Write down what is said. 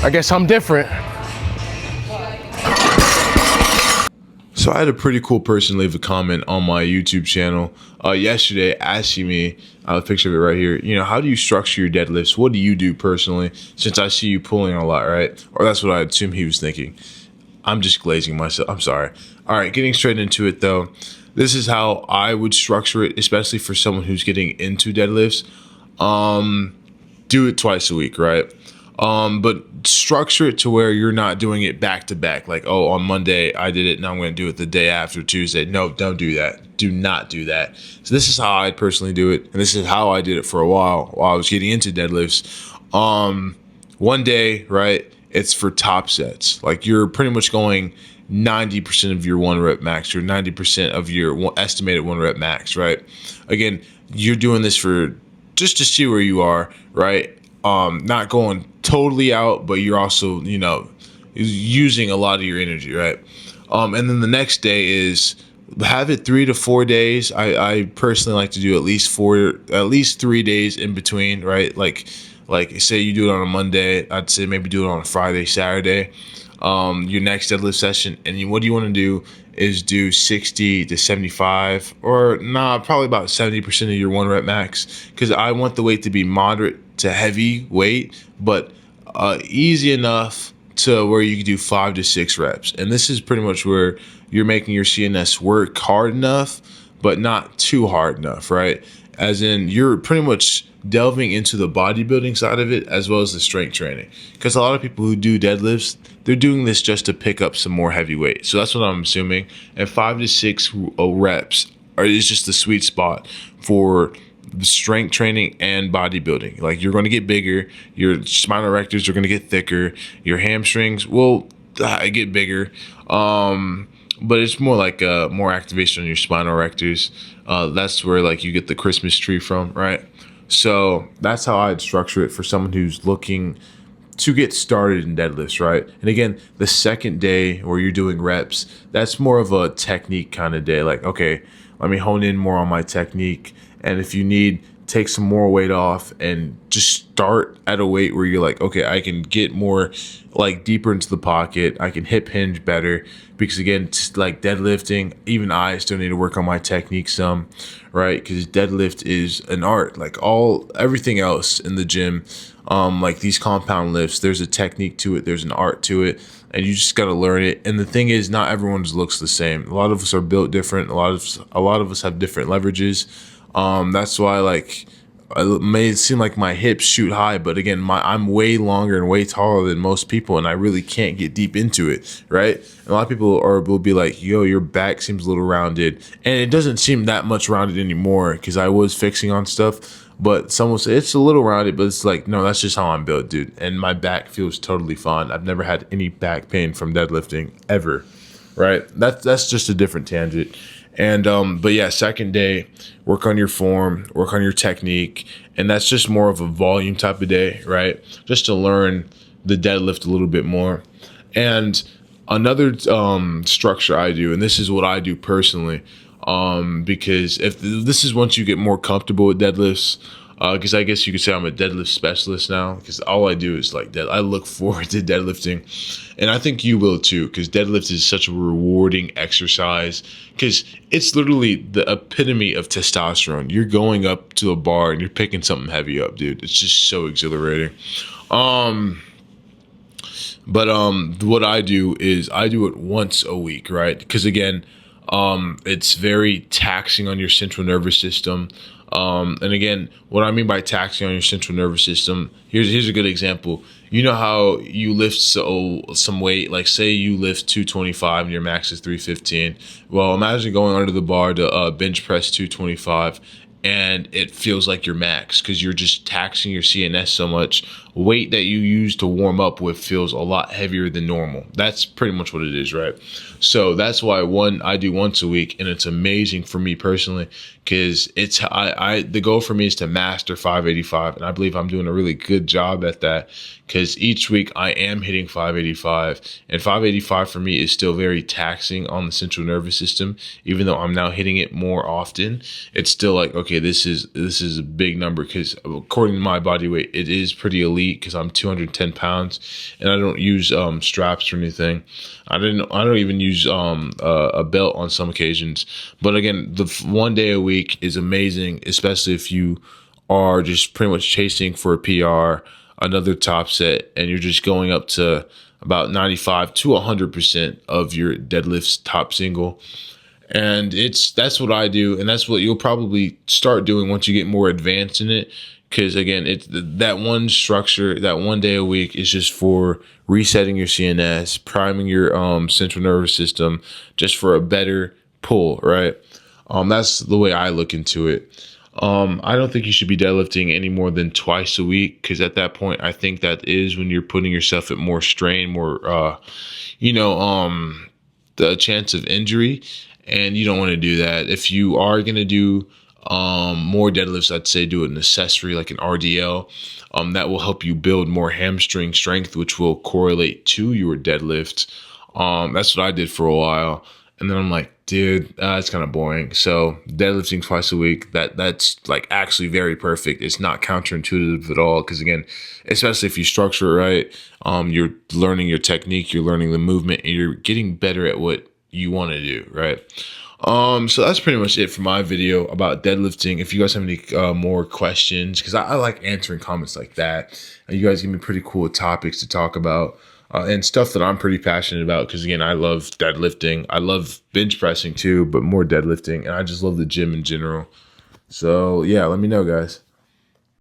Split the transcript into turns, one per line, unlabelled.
I guess I'm different.
So I had a pretty cool person leave a comment on my YouTube channel yesterday asking me, I have a picture of it right here, you know, how do you structure your deadlifts? What do you do personally? Since I see you pulling a lot, right? Or that's what I assume he was thinking. I'm just glazing myself. I'm sorry. All right, getting straight into it though. This is how I would structure it, especially for someone who's getting into deadlifts. Do it twice a week, right? But structure it to where you're not doing it back to back. Like, oh, on Monday I did it, now I'm going to do it the day after Tuesday. No, don't do that. Do not do that. So this is how I personally do it, and this is how I did it for a while I was getting into deadlifts. One day, right? It's for top sets. Like you're pretty much going 90% of your 1 rep max, or 90% of your estimated 1 rep max, right? Again, you're doing this for just to see where you are, right? Not going totally out, but you're also, you know, using a lot of your energy, right? And then the next day is have it 3 to 4 days. I personally like to do at least 3 days in between, right? Like say you do it on a Monday, I'd say maybe do it on a Friday, Saturday. Your next deadlift session, and what you want to do is do 60 to 75, or probably about 70% of your 1 rep max, because I want the weight to be moderate to heavy weight, but easy enough to where you can do 5 to 6 reps. And this is pretty much where you're making your CNS work hard enough, but not too hard enough, right? As in, you're pretty much delving into the bodybuilding side of it as well as the strength training. Because a lot of people who do deadlifts, they're doing this just to pick up some more heavy weight. So that's what I'm assuming. And 5 to 6 reps is just the sweet spot for the strength training and bodybuilding. Like, you're going to get bigger, your spinal erectors are going to get thicker, your hamstrings will get bigger. But it's more like more activation on your spinal erectors. That's where like you get the Christmas tree from, right? So that's how I'd structure it for someone who's looking to get started in deadlifts, right? And again, the second day where you're doing reps, that's more of a technique kind of day. Like, okay, let me hone in more on my technique. And if you need, take some more weight off and just start at a weight where you're like, okay, I can get more like deeper into the pocket. I can hip hinge better, because again, it's like deadlifting, even I still need to work on my technique some, right? Because deadlift is an art, like everything else in the gym. Like these compound lifts, there's a technique to it, there's an art to it, and you just got to learn it. And the thing is, not everyone's looks the same. A lot of us are built different. A lot of us have different leverages. That's why, like, it may seem like my hips shoot high, but again, I'm way longer and way taller than most people, and I really can't get deep into it, right? And a lot of people will be like, yo, your back seems a little rounded, and it doesn't seem that much rounded anymore, because I was fixing on stuff. But someone will say it's a little rounded, but it's like, no, that's just how I'm built, dude. And my back feels totally fine. I've never had any back pain from deadlifting ever, right? That's just a different tangent. And but yeah, second day, work on your form, work on your technique, and that's just more of a volume type of day, right? Just to learn the deadlift a little bit more. And another structure I do, and this is what I do personally, because if this is once you get more comfortable with deadlifts, because I guess you could say I'm a deadlift specialist now, because all I do is like that. I look forward to deadlifting, and I think you will too, because deadlift is such a rewarding exercise, because it's literally the epitome of testosterone. You're going up to a bar and you're picking something heavy up, dude. It's just so exhilarating. But what I do is I do it once a week, right? Because again, it's very taxing on your central nervous system. And again, what I mean by taxing on your central nervous system, here's a good example. You know how you lift some weight, like say you lift 225 and your max is 315. Well, imagine going under the bar to bench press 225, and it feels like your max, because you're just taxing your CNS so much. Weight that you use to warm up with feels a lot heavier than normal. That's pretty much what it is, right? So that's why I do once a week, and it's amazing for me personally, because the goal for me is to master 585, and I believe I'm doing a really good job at that, because each week I am hitting 585, and 585 for me is still very taxing on the central nervous system. Even though I'm now hitting it more often, it's still like, okay, this is a big number, because according to my body weight, it is pretty elite, because I'm 210 pounds and I don't use straps or anything. I don't even use a belt on some occasions. But again, the 1 day a week is amazing, especially if you are just pretty much chasing for a PR, another top set, and you're just going up to about 95 to 100% of your deadlifts top single. And that's what I do, and that's what you'll probably start doing once you get more advanced in it. Because again, it's that one structure, that 1 day a week is just for resetting your CNS, priming your central nervous system, just for a better pull, right? That's the way I look into it. I don't think you should be deadlifting any more than twice a week, because at that point, I think that is when you're putting yourself at more strain, more, the chance of injury, and you don't want to do that. If you are going to do more deadlifts, I'd say do an accessory like an RDL. That will help you build more hamstring strength, which will correlate to your deadlift. That's what I did for a while. And then I'm like, dude, it's kind of boring. So deadlifting twice a week, that's like actually very perfect. It's not counterintuitive at all. Because again, especially if you structure it right, you're learning your technique, you're learning the movement, and you're getting better at what you want to do, right? So that's pretty much it for my video about deadlifting. If you guys have any more questions, because I like answering comments like that. You guys give me pretty cool topics to talk about. And stuff that I'm pretty passionate about, because again, I love deadlifting. I love bench pressing too, but more deadlifting. And I just love the gym in general. So yeah, let me know, guys.